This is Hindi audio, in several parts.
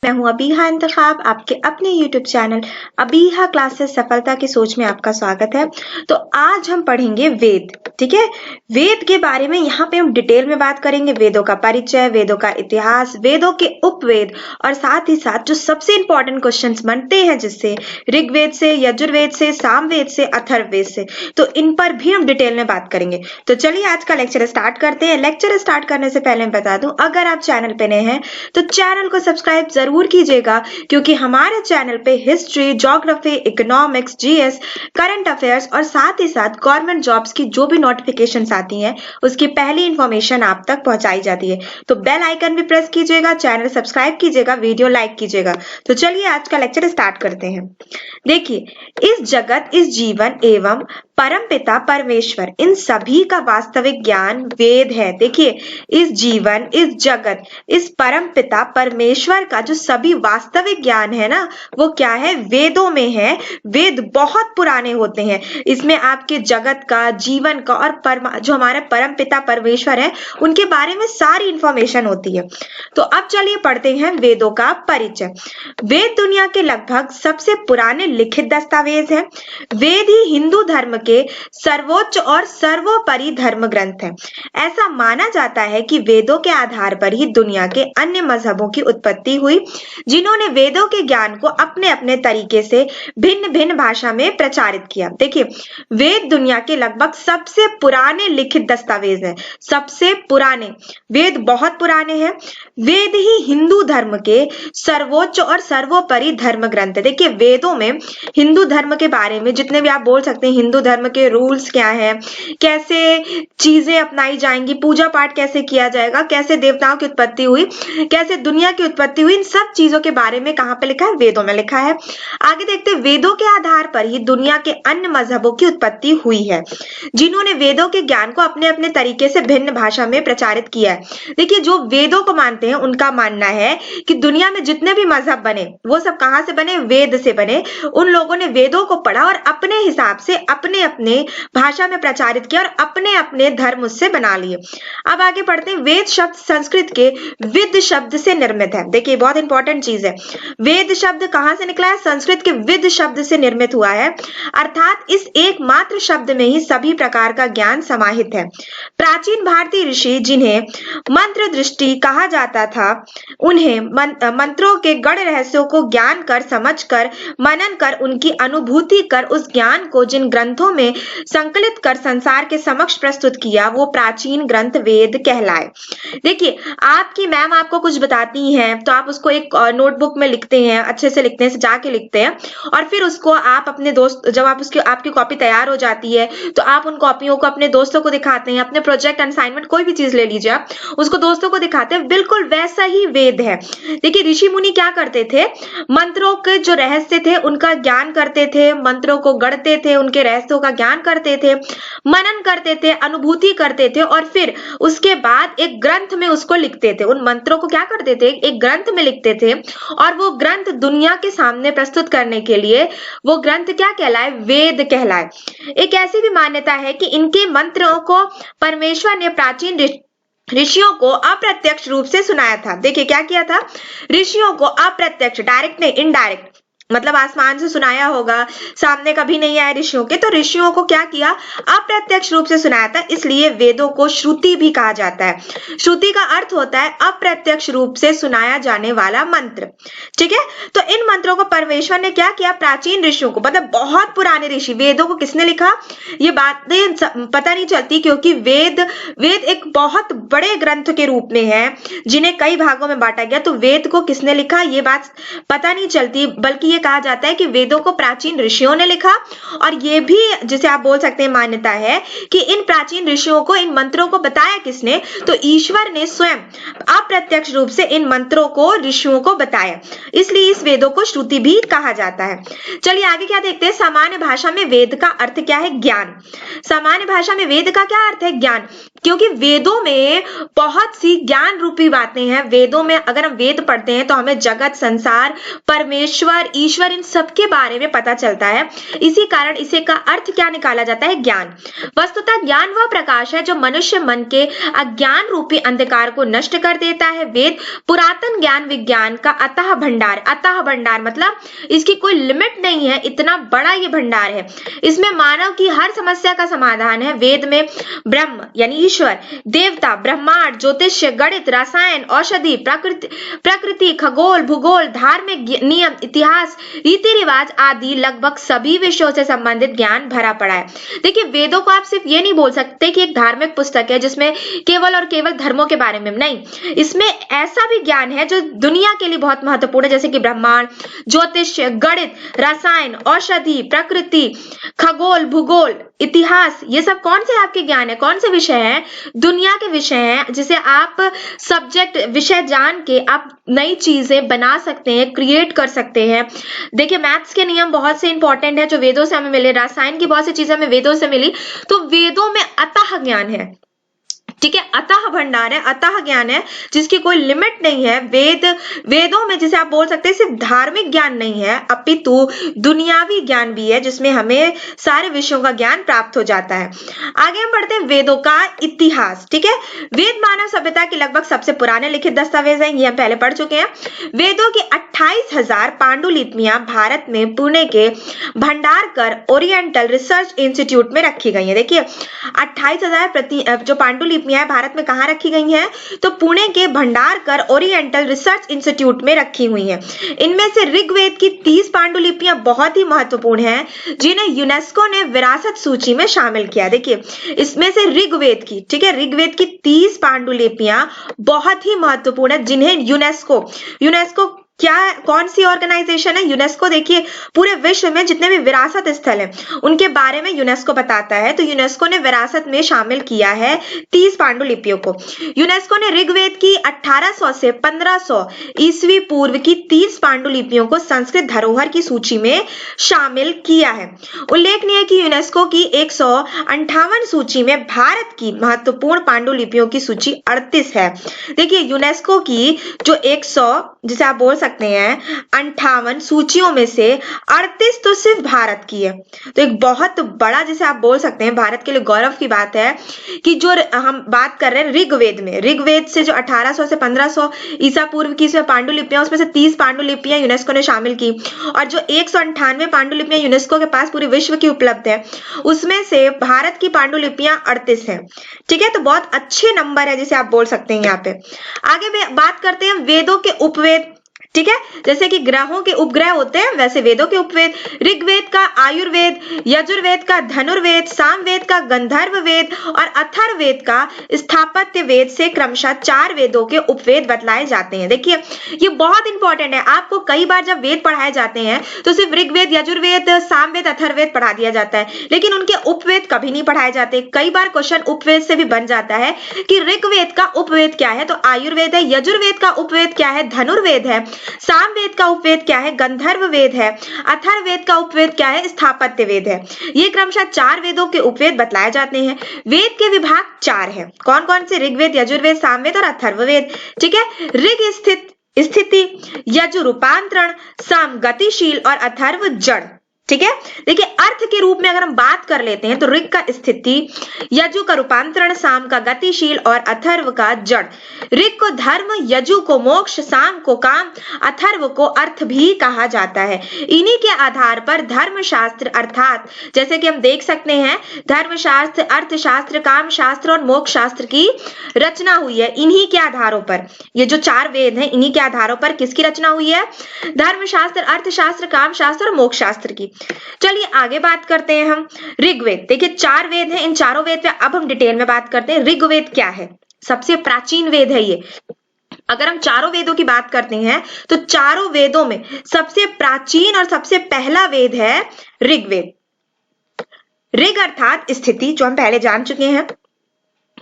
मैं हूं अबीहा इंतखाब, आपके अपने YouTube चैनल अबीहा क्लासेस सफलता की सोच में आपका स्वागत है। तो आज हम पढ़ेंगे वेद। ठीक है, वेद के बारे में यहाँ पे हम डिटेल में बात करेंगे। वेदों का परिचय, वेदों का इतिहास, वेदों के उपवेद और साथ ही साथ जो सबसे इंपॉर्टेंट क्वेश्चंस बनते हैं, जिससे ऋग्वेद से, यजुर्वेद से, सामवेद से, अथर्ववेद से, तो इन पर भी हम डिटेल में बात करेंगे। तो चलिए आज का लेक्चर स्टार्ट करते हैं। लेक्चर स्टार्ट करने से पहले मैं बता दूं, अगर आप चैनल पे नए हैं तो चैनल को सब्सक्राइब जरूर कीजिएगा, क्योंकि हमारे चैनल पे history, geography, economics, GS, current affairs और साथ ही साथ गवर्नमेंट जॉब्स की जो भी नोटिफिकेशंस आती हैं उसकी पहली इंफॉर्मेशन आप तक पहुंचाई जाती है। तो बेल आइकन भी प्रेस कीजिएगा, चैनल सब्सक्राइब कीजिएगा, वीडियो लाइक कीजिएगा। तो चलिए आज का लेक्चर स्टार्ट करते हैं। देखिए, इस जगत, इस जीवन एवं परमपिता परमेश्वर, इन सभी का वास्तविक ज्ञान वेद है। देखिए, इस जीवन, इस जगत, इस परमपिता परमेश्वर का जो सभी वास्तविक ज्ञान है ना, वो क्या है? वेदों में है। वेद बहुत पुराने होते हैं, इसमें आपके जगत का, जीवन का और जो हमारे परमपिता परमेश्वर है उनके बारे में सारी इंफॉर्मेशन होती है। तो अब चलिए पढ़ते हैं वेदों का परिचय। वेद दुनिया के लगभग सबसे पुराने लिखित दस्तावेज हैं। वेद ही हिंदू धर्म के सर्वोच्च और सर्वोपरि धर्म ग्रंथ है। ऐसा माना जाता है कि वेदों के आधार पर ही दुनिया के अन्य मजहबों की उत्पत्ति हुई, जिन्होंने वेदों के ज्ञान को अपने अपने तरीके से भिन्न भिन्न भाषा में प्रचारित किया। देखिए, वेद दुनिया के लगभग सबसे पुराने लिखित दस्तावेज है। सबसे पुराने वेद बहुत पुराने हैं। वेद ही हिंदू धर्म के सर्वोच्च और सर्वोपरि धर्म ग्रंथ है। देखिए, वेदों में हिंदू धर्म के बारे में जितने भी आप बोल सकते हैं, हिंदू धर्म के रूल्स क्या हैं, कैसे चीजें अपनाई जाएंगी, पूजा पाठ कैसे किया जाएगा, कैसे देवताओं की उत्पत्ति हुई, कैसे दुनिया की उत्पत्ति हुई, इन सब चीजों के बारे में कहां पे लिखा है? वेदों में लिखा है। आगे देखते हैं, वेदों के आधार पर ही दुनिया के अन्य मजहबों की उत्पत्ति हुई है, जिन्होंने वेदों के ज्ञान को अपने अपने तरीके से भिन्न भाषा में प्रचारित किया है। देखिए, जो वेदों को मानते हैं उनका मानना है कि दुनिया में जितने भी मजहब बने वो सब कहां से बने? वेद से बने। उन लोगों ने वेदों को पढ़ा और अपने हिसाब से अपने अपने भाषा में प्रचारित किया और अपने अपने धर्म उससे बना लिए। अब आगे पढ़ते हैं। वेद शब्द संस्कृत के विद शब्द से निर्मित है। देखिए, बहुत इंपॉर्टेंट चीज है। वेद शब्द कहां से निकला है? संस्कृत के विद शब्द से निर्मित हुआ है, अर्थात इस एकमात्र शब्द में ही सभी प्रकार का ज्ञान समाहित है। प्राचीन भारतीय ऋषि, जिन्हें मंत्र दृष्टि कहा जाता था, उन्हें मंत्रों के गढ़ रहस्यों को ज्ञान कर, समझ कर, मनन कर, उनकी अनुभूति कर, उस ज्ञान को जिन ग्रंथों में संकलित कर संसार के समक्ष प्रस्तुत किया, वो प्राचीन ग्रंथ वेद कहलाए। देखिए, आपकी मैम आपको कुछ बताती हैं तो आप उसको एक नोटबुक में लिखते हैं, अच्छे से लिखते हैं, सजा के लिखते हैं, और फिर उसको आप अपने दोस्त, जब आप आपकी कॉपी तैयार हो जाती है तो आप उन कॉपियों को अपने दोस्तों को दिखाते हैं। अपने प्रोजेक्ट, असाइनमेंट, कोई भी चीज ले लीजिए, आप उसको दोस्तों को दिखाते हैं। बिल्कुल वैसा ही वेद है। देखिए, ऋषि मुनि क्या करते थे? मंत्रों के जो रहस्य थे उनका ज्ञान करते थे, मंत्रों को गढ़ते थे, उनके रहस्यों का ज्ञान करते थे, मनन करते थे, अनुभूति करते थे, और फिर उसके बाद एक ग्रंथ में उसको लिखते थे। उन मंत्रों को क्या करते थे? एक ग्रंथ में लिखते थे, और वो ग्रंथ दुनिया के सामने प्रस्तुत करने के लिए वो ग्रंथ क्या कहलाए? वेद कहलाए। एक ऐसी भी मान्यता है कि इनके मंत्रों को परमेश्वर ने प्राचीन ऋषियों को अप्रत्यक्ष रूप से सुनाया था। देखिए, क्या किया था? ऋषियों को अप्रत्यक्ष, डायरेक्ट नहीं, इनडायरेक्ट, मतलब आसमान से सुनाया होगा, सामने कभी नहीं आया ऋषियों के, तो ऋषियों को क्या किया? अप्रत्यक्ष रूप से सुनाया था। इसलिए वेदों को श्रुति भी कहा जाता है। श्रुति का अर्थ होता है अप्रत्यक्ष रूप से सुनाया जाने वाला मंत्र। ठीक है, तो इन मंत्रों को परमेश्वर ने क्या किया? प्राचीन ऋषियों को, मतलब बहुत पुराने ऋषि, वेदों को किसने लिखा? ये बातें पता नहीं चलती, क्योंकि वेद एक बहुत बड़े ग्रंथ के रूप में है, जिन्हें कई भागों में बांटा गया। तो वेद को किसने लिखा ये बात पता नहीं चलती, बल्कि कहा जाता है कि वेदों को प्राचीन ऋषियों ने लिखा। और ये भी, जिसे आप बोल सकते हैं, मान्यता है कि इन प्राचीन ऋषियों को इन मंत्रों को बताया किसने? तो ईश्वर ने स्वयं अप्रत्यक्ष रूप से इन मंत्रों को ऋषियों को बताया, इसलिए इस वेदों को श्रुति भी कहा जाता है। चलिए आगे क्या देखते हैं। सामान्य भाषा में वेद का अर्थ क्या है? ज्ञान। सामान्य भाषा में वेद का क्या अर्थ है? ज्ञान। क्योंकि वेदों में बहुत सी ज्ञान रूपी बातें हैं। वेदों में अगर हम वेद पढ़ते हैं तो हमें जगत, संसार, परमेश्वर, ईश्वर, इन सब के बारे में पता चलता है। इसी कारण इसे का अर्थ क्या निकाला जाता है? ज्ञान। वस्तुतः ज्ञान वह प्रकाश है जो मनुष्य मन के अज्ञान रूपी अंधकार को नष्ट कर देता है। वेद पुरातन ज्ञान विज्ञान का अतः भंडार। अतः भंडार मतलब इसकी कोई लिमिट नहीं है, इतना बड़ा ये भंडार है। इसमें मानव की हर समस्या का समाधान है। वेद में ब्रह्म यानी ईश्वर, देवता, ब्रह्मांड, ज्योतिष्य, गणित, रसायन, औषधि, प्रकृति, खगोल, भूगोल, धार्मिक नियम, इतिहास, रीति रिवाज आदि लगभग सभी विषयों से संबंधित ज्ञान भरा पड़ा है। देखिए, वेदों को आप सिर्फ ये नहीं बोल सकते कि एक धार्मिक पुस्तक है जिसमें केवल और केवल धर्मों के बारे में, नहीं, इसमें ऐसा भी ज्ञान है जो दुनिया के लिए बहुत महत्वपूर्ण है, जैसे कि ब्रह्मांड, ज्योतिष्य, गणित, रसायन, औषधि, प्रकृति, खगोल, भूगोल, इतिहास। ये सब कौन से आपके ज्ञान है, कौन से विषय हैं? दुनिया के विषय हैं, जिसे आप सब्जेक्ट विषय जान के आप नई चीजें बना सकते हैं, क्रिएट कर सकते हैं। देखिए, मैथ्स के नियम बहुत से इंपॉर्टेंट है जो वेदों से हमें मिले, रसायन की बहुत सी चीजें हमें वेदों से मिली। तो वेदों में अथाह ज्ञान है, ठीक है, अतः भंडार है, अतः ज्ञान है जिसकी कोई लिमिट नहीं है। वेदों में जिसे आप बोल सकते हैं सिर्फ धार्मिक ज्ञान नहीं है, अपितु दुनियावी ज्ञान भी है जिसमें हमें सारे विषयों का ज्ञान प्राप्त हो जाता है। आगे हम बढ़ते हैं वेदों का इतिहास। ठीक है, वेद मानव सभ्यता के लगभग सबसे पुराने लिखित दस्तावेज हैं, ये हम पहले पढ़ चुके हैं। वेदों की 28,000 पांडुलिपियां भारत में पुणे के भंडारकर ओरिएंटल रिसर्च इंस्टीट्यूट में रखी गई है। देखिए, 28,000 जो पांडुलिपियां भारत में कहां रखी गई हैं? तो पुणे के भंडारकर ओरिएंटल रिसर्च इंस्टीट्यूट में रखी हुई हैं। इनमें से ऋग्वेद की 30 पांडुलिपियां बहुत ही महत्वपूर्ण हैं, जिन्हें यूनेस्को ने विरासत सूची में शामिल किया। देखिए, इसमें से ऋग्वेद की, ठीक है, ऋग्वेद की 30 पांडुलिपियां बहुत ही महत्वपूर्ण है, जिन्हें यूनेस्को क्या, कौन सी ऑर्गेनाइजेशन है? यूनेस्को। देखिए, पूरे विश्व में जितने भी विरासत स्थल हैं उनके बारे में यूनेस्को बताता है, तो यूनेस्को ने विरासत में शामिल किया है 30 पांडुलिपियों को। यूनेस्को ने ऋग्वेद की 1800 से 1500 ईस्वी पूर्व की 30 पांडुलिपियों को संस्कृत धरोहर की सूची में शामिल किया है। उल्लेखनीय है कि यूनेस्को की 158 सूची में भारत की महत्वपूर्ण पांडुलिपियों की सूची 38 है। देखिए, यूनेस्को की जो 100 जिसे आप बोल सकते हैं 58 सूचियों में से 38 तो सिर्फ भारत की है। तो एक बहुत बड़ा, जिसे आप बोल सकते हैं, भारत के लिए गौरव की बात है कि जो हम बात कर रहे हैं ऋग्वेद में, ऋग्वेद से जो 1800 से 1500 ईसा पूर्व की इसमें पांडुलिपियां, उसमें से 30 पांडुलिपियां यूनेस्को ने शामिल की, और जो 198 पांडुलिपियां यूनेस्को के पास पूरे विश्व की उपलब्ध है, उसमें से भारत की पांडुलिपियां 38 है। ठीक है, तो बहुत अच्छे नंबर है जिसे आप बोल सकते हैं। यहाँ पे आगे बात करते हैं वेदों के उपवेद। ठीक है, जैसे कि ग्रहों के उपग्रह होते हैं वैसे वेदों के उपवेद। ऋग्वेद का आयुर्वेद, यजुर्वेद का धनुर्वेद, सामवेद का गंधर्व वेद और अथर्ववेद का स्थापत्य वेद से क्रमशः 4 वेदों के उपवेद बतलाए जाते हैं। देखिए, ये बहुत इंपॉर्टेंट है। आपको कई बार जब वेद पढ़ाए जाते हैं तो सिर्फ ऋग्वेद, यजुर्वेद, सामवेद, अथर्ववेद पढ़ा दिया जाता है, लेकिन उनके उपवेद कभी नहीं पढ़ाए जाते। कई बार क्वेश्चन उपवेद से भी बन जाता है कि ऋग्वेद का उपवेद क्या है, तो आयुर्वेद है। यजुर्वेद का उपवेद क्या है? धनुर्वेद है। सामवेद का उपवेद क्या है? गंधर्व वेद है। अथर्ववेद का उपवेद क्या है? स्थापत्य वेद है। ये क्रमशः 4 वेदों के उपवेद बतलाए जाते हैं। वेद के विभाग 4 हैं। कौन कौन से? ऋग्वेद, यजुर्वेद, सामवेद और अथर्ववेद। ठीक है, ऋग स्थिति, यजु रूपांतरण, साम गतिशील और अथर्व जड़। ठीक है, देखिए, अर्थ के रूप में अगर हम बात कर लेते हैं तो ऋग का स्थिति, यजु का रूपांतरण, साम का गतिशील और अथर्व का जड़। ऋग को धर्म, यजु को मोक्ष, साम को काम, अथर्व को अर्थ भी कहा जाता है। इन्हीं के आधार पर धर्मशास्त्र, अर्थात जैसे कि हम देख सकते हैं धर्मशास्त्र, अर्थशास्त्र, काम शास्त्र और मोक्ष शास्त्र की रचना हुई है। इन्हीं के आधारों पर, ये जो 4 वेद हैं, इन्हीं के आधारों पर किसकी रचना हुई है? धर्मशास्त्र, अर्थशास्त्र, काम शास्त्र और मोक्ष शास्त्र की। चलिए आगे बात करते हैं हम ऋग्वेद। देखिए, 4 वेद हैं, इन चारों वेद पे अब हम डिटेल में बात करते हैं। ऋग्वेद क्या है? सबसे प्राचीन वेद है ये। अगर हम चारों वेदों की बात करते हैं तो चारों वेदों में सबसे प्राचीन और सबसे पहला वेद है ऋग्वेद। ऋग अर्थात स्थिति, जो हम पहले जान चुके हैं।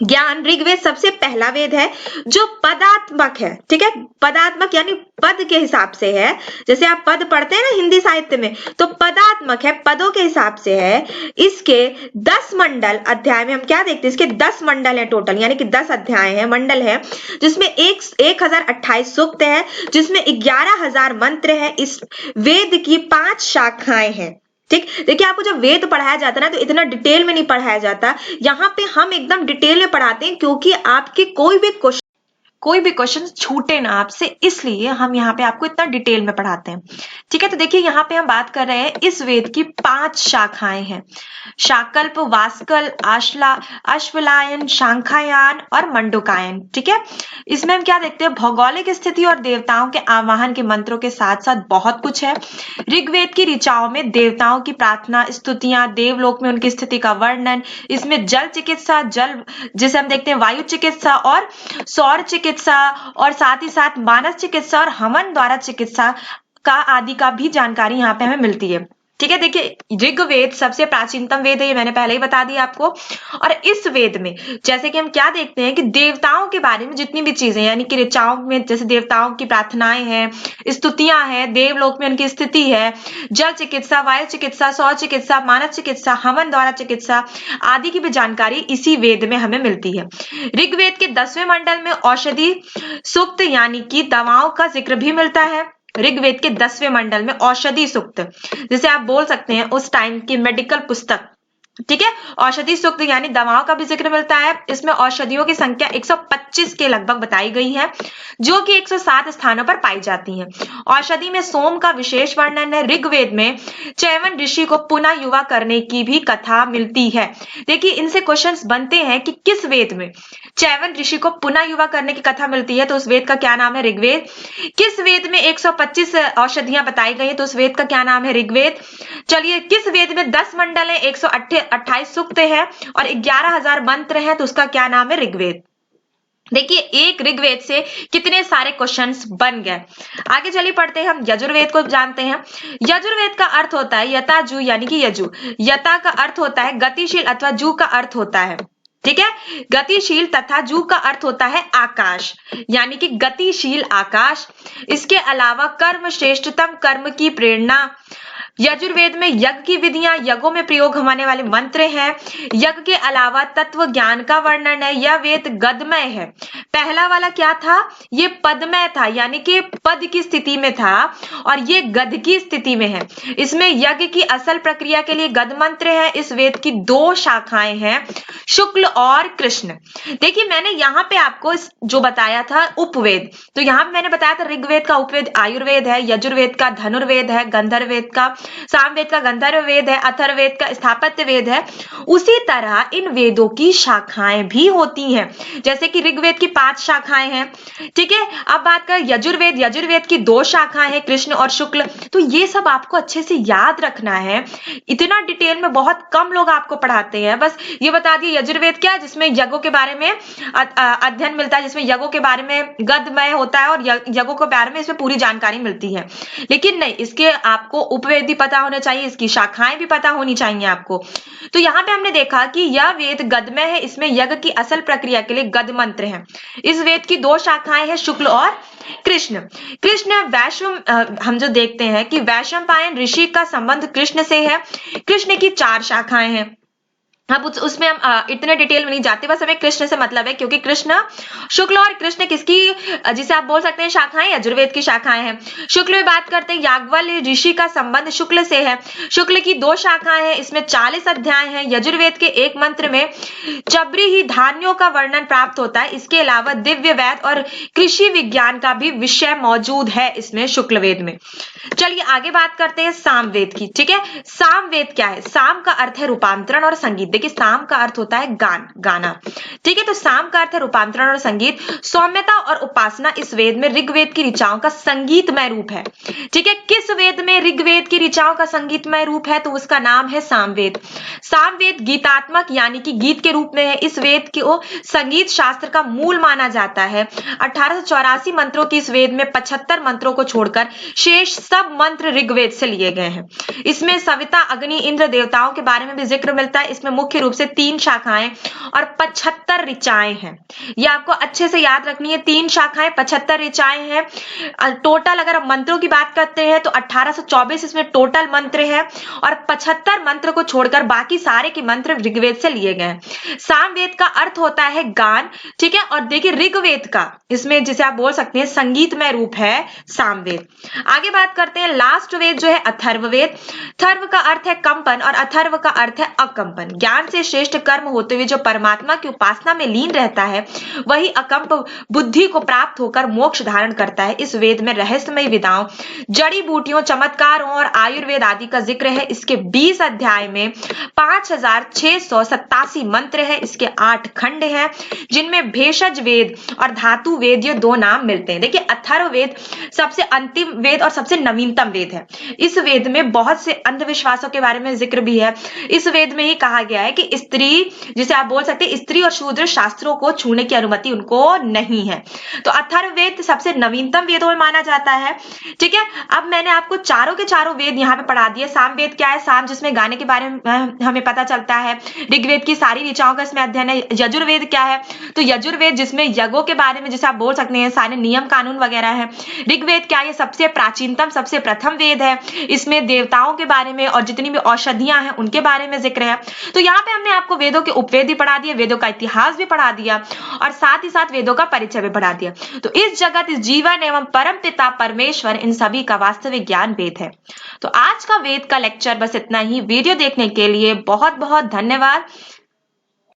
ज्ञान ऋग्वेद सबसे पहला वेद है जो पदात्मक है, ठीक है। पदात्मक यानी पद के हिसाब से है, जैसे आप पद पढ़ते हैं ना हिंदी साहित्य में, तो पदात्मक है, पदों के हिसाब से है। इसके 10 मंडल, अध्याय में हम क्या देखते हैं, इसके 10 मंडल है टोटल, यानी कि 10 अध्याय है, मंडल है, जिसमें 1028 सूक्त है, जिसमें 11,000 मंत्र है। इस वेद की 5 शाखाएं हैं, ठीक। देखिए, आपको जब वेद पढ़ाया जाता है ना, तो इतना डिटेल में नहीं पढ़ाया जाता। यहाँ पे हम एकदम डिटेल में पढ़ाते हैं, क्योंकि आपके कोई भी क्वेश्चन छूटे ना आपसे, इसलिए हम यहाँ पे आपको इतना डिटेल में पढ़ाते हैं, ठीक है। तो देखिए, यहाँ पे हम बात कर रहे हैं, इस वेद की 5 शाखाएं हैं, शाकल्प, वास्कल, आश्ला, अश्वलायन, शांखायन और मंडूकायन, ठीक है। इसमें हम क्या देखते हैं, भौगोलिक स्थिति और देवताओं के आवाहन के मंत्रों के साथ साथ बहुत कुछ है। ऋग्वेद की ऋचाओं में देवताओं की प्रार्थना, स्तुतियां, देवलोक में उनकी स्थिति का वर्णन, इसमें जल चिकित्सा, जल जिसे हम देखते हैं वायु चिकित्सा और सौर चिकित्सा, और साथ ही साथ मानस चिकित्सा और हवन द्वारा चिकित्सा का आदि का भी जानकारी यहाँ पे हमें मिलती है, ठीक है। देखिए, ऋग्वेद सबसे प्राचीनतम वेद है, ये मैंने पहले ही बता दिया आपको। और इस वेद में जैसे कि हम क्या देखते हैं कि देवताओं के बारे में जितनी भी चीजें, यानी कि ऋचाओं में जैसे देवताओं की प्रार्थनाएं हैं, स्तुतियां हैं, देवलोक में उनकी स्थिति है, जल चिकित्सा, वायु चिकित्सा, सौर चिकित्सा, मानस चिकित्सा, हवन द्वारा चिकित्सा आदि की भी जानकारी इसी वेद में हमें मिलती है। ऋग्वेद के 10वें मंडल में औषधि सूक्त यानी कि दवाओं का जिक्र भी मिलता है। ऋग्वेद के 10वें मंडल में औषधि सूक्त, जिसे आप बोल सकते हैं उस टाइम की मेडिकल पुस्तक, ठीक है। औषधि सूक्त यानी दवाओं का भी जिक्र मिलता है। इसमें औषधियों की संख्या 125 के लगभग बताई गई है, जो कि 107 स्थानों पर पाई जाती हैं। औषधि में सोम का विशेष वर्णन है। ऋग्वेद में चैवन ऋषि को पुनः युवा करने की भी कथा मिलती है। देखिए, इनसे क्वेश्चंस बनते हैं कि किस वेद में चैवन ऋषि को पुनः युवा करने की कथा मिलती है, तो उस वेद का क्या नाम है, ऋग्वेद। किस वेद में 125 औषधियां बताई गई है, तो उस वेद का क्या नाम है, ऋग्वेद। चलिए, किस वेद में 10 मंडल है, 128 सूक्त है और 11,000 मंत्र हैं, तो उसका क्या नाम है, ऋग्वेद। देखिए, एक ऋग्वेद से कितने सारे क्वेश्चंस बन गए। आगे चलिए पढ़ते हैं, हम यजुर्वेद को जानते हैं। यजुर्वेद का अर्थ होता है यता जू, यानी कि यजु। यता का अर्थ होता है गतिशील अथवा जू का अर्थ होता है, ठीक है, गतिशील, तथा जू का अर्थ होता है आकाश, यानी कि गतिशील आकाश। इसके अलावा कर्म, श्रेष्ठतम कर्म की प्रेरणा। यजुर्वेद में यज्ञ की विधियां, यज्ञों में प्रयोग होने वाले मंत्र हैं। यज्ञ के अलावा तत्व ज्ञान का वर्णन है। यह वेद गद्यमय है। पहला वाला क्या था, ये पदमय था, यानी कि पद की स्थिति में था, और ये गद्य की स्थिति में है। इसमें यज्ञ की असल प्रक्रिया के लिए गद्य मंत्र है। इस वेद की 2 शाखाएं हैं, शुक्ल और कृष्ण। देखिए, मैंने यहाँ पे आपको जो बताया था उपवेद, तो यहाँ पे मैंने बताया था ऋग्वेद का उपवेद आयुर्वेद है, यजुर्वेद का धनुर्वेद है, गंधर्ववेद का, सामवेद का गंधर्व वेद है, अथर्ववेद का स्थापत्य वेद है। उसी तरह इन वेदों की शाखाएं भी होती हैं, जैसे कि ऋग्वेद की 5 शाखाएं हैं, ठीक है। अब बात करें यजुर्वेद, यजुर्वेद की 2 शाखाएं हैं, कृष्ण और शुक्ल। तो ये सब आपको अच्छे से याद रखना है, इतना डिटेल में बहुत कम लोग आपको पढ़ाते हैं। बस ये बता दिए यजुर्वेद क्या है, जिसमें यज्ञों के बारे में अध्ययन मिलता है, जिसमें यज्ञों के बारे में गद्यमय होता है और यज्ञों के बारे में इसमें पूरी जानकारी मिलती है। लेकिन नहीं, इसके आपको उपवेद भी पता होने चाहिए, इसकी शाखाएं भी पता होनी चाहिए आपको। तो यहाँ पे हमने देखा कि यह वेद गद्यमय है, इसमें यज्ञ की असल प्रक्रिया के लिए गद्य मंत्र हैं। इस वेद की 2 शाखाएं हैं, शुक्ल और कृष्ण। कृष्ण वैश्व, हम जो देखते हैं कि वैशंपायन ऋषि का संबंध कृष्ण से है। कृष्ण की 4 शाखाएं हैं। अब उसमें हम इतने डिटेल में नहीं जाते, बस हमें कृष्ण से मतलब है, क्योंकि कृष्ण, शुक्ल और कृष्ण किसकी, जिसे आप बोल सकते हैं शाखाएं, यजुर्वेद की शाखाएं हैं। शुक्ल में बात करते हैं, याज्ञवल्क्य ऋषि का संबंध शुक्ल से है। शुक्ल की 2 शाखाएं हैं, इसमें 40 अध्याय हैं। यजुर्वेद के एक मंत्र में चबरी ही धान्यों का वर्णन प्राप्त होता है। इसके अलावा दिव्य वेद और कृषि विज्ञान का भी विषय मौजूद है इसमें, शुक्ल वेद में। चलिए आगे बात करते हैं सामवेद की, ठीक है। सामवेद क्या है, साम का अर्थ है रूपांतरण और संगीत। देखिए, साम का अर्थ होता है गाना, ठीक है। तो साम का अर्थ है रूपांतरण और संगीत। सौम्यता और उपासना इस वेद में ऋग्वेद की ऋचाओं का संगीतमय रूप है, ठीक है। किस वेद में ऋग्वेद की ऋचाओं का संगीतमय रूप है, तो उसका नाम है सामवेद। सामवेद गीतात्मक यानी कि गीत के रूप में है। इस वेद को संगीत शास्त्र का मूल माना जाता है। 1884 मंत्रों की इस वेद में 75 मंत्रों को छोड़कर शेष सब मंत्र ऋग्वेद से लिए गए हैं। इसमें सविता, अग्नि, इंद्र देवताओं के बारे में भी जिक्र मिलता है। इसमें मुख्य मुख्य रूप से 3 शाखाएं और 75 ऋचाएं हैं। ये आपको अच्छे से याद रखनी है, 3 शाखाएं 75 ऋचाएं हैं। टोटल अगर हम मंत्रों की बात करते हैं तो 1824 इसमें टोटल मंत्र है और 75 मंत्र को छोड़कर बाकी सारे के मंत्र ऋग्वेद से लिए गए हैं। सामवेद का अर्थ होता है गान, ठीक है। और देखिए ऋग्वेद का, इसमें जिसे आप बोल सकते हैं संगीतमय रूप है सामवेद। आगे बात करते हैं लास्ट वेद जो है अथर्ववेद। थर्व का अर्थ है कंपन और अथर्व का अर्थ है अकंपन। ज्ञान से श्रेष्ठ कर्म होते हुए जो परमात्मा की उपासना में लीन रहता है वही अकंप बुद्धि को प्राप्त होकर मोक्ष धारण करता है। इस वेद में रहस्यमय विधाओं, जड़ी बूटियों, चमत्कारों और आयुर्वेद आदि का जिक्र है। इसके 20 अध्याय में 5687 मंत्र है। इसके 8 खंड हैं जिनमें भेषज वेद और धातु वेद ये 2 नाम मिलते हैं। देखिए अथर्व वेद सबसे अंतिम वेद और सबसे नवीनतम वेद है। इस वेद में बहुत से अंधविश्वासों के बारे में जिक्र भी है। इस वेद में ही कहा गया है कि स्त्री, जिसे आप बोल सकते हैं स्त्री और शूद्र शास्त्रों को छूने की अनुमति उनको नहीं है। तो अथर्व वेद सबसे नवीनतम वेदों में माना जाता है, ठीक है। अब मैंने आपको चारों के चारों वेद यहाँ पे पढ़ा दिए। सामवेद क्या है? साम जिसमें गाने के बारे में हमें पता चलता है। ऋग्वेद की सारी ऋचाओं का इसमें अध्ययन है। यजुर्वेद क्या है? तो यजुर्वेद जिसमें यज्ञों के बारे में, जिसे आप बोल सकते हैं सारे नियम कानून वगैरह है। ऋग्वेद क्या है? ये सबसे प्राचीनतम सबसे प्रथम वेद है। इसमें देवताओं के बारे में और जितनी भी औषधियां हैं उनके बारे में जिक्र है। तो यहाँ पे हमने आपको वेदों के उपवेद भी पढ़ा दिए, वेदों का इतिहास भी पढ़ा दिया और साथ ही साथ वेदों का परिचय भी पढ़ा दिया। तो इस जगत, इस जीवन एवं परम पिता परमेश्वर, इन सभी का वास्तविक ज्ञान वेद है। तो आज का वेद का लेक्चर बस इतना ही। वीडियो देखने के लिए बहुत बहुत धन्यवाद।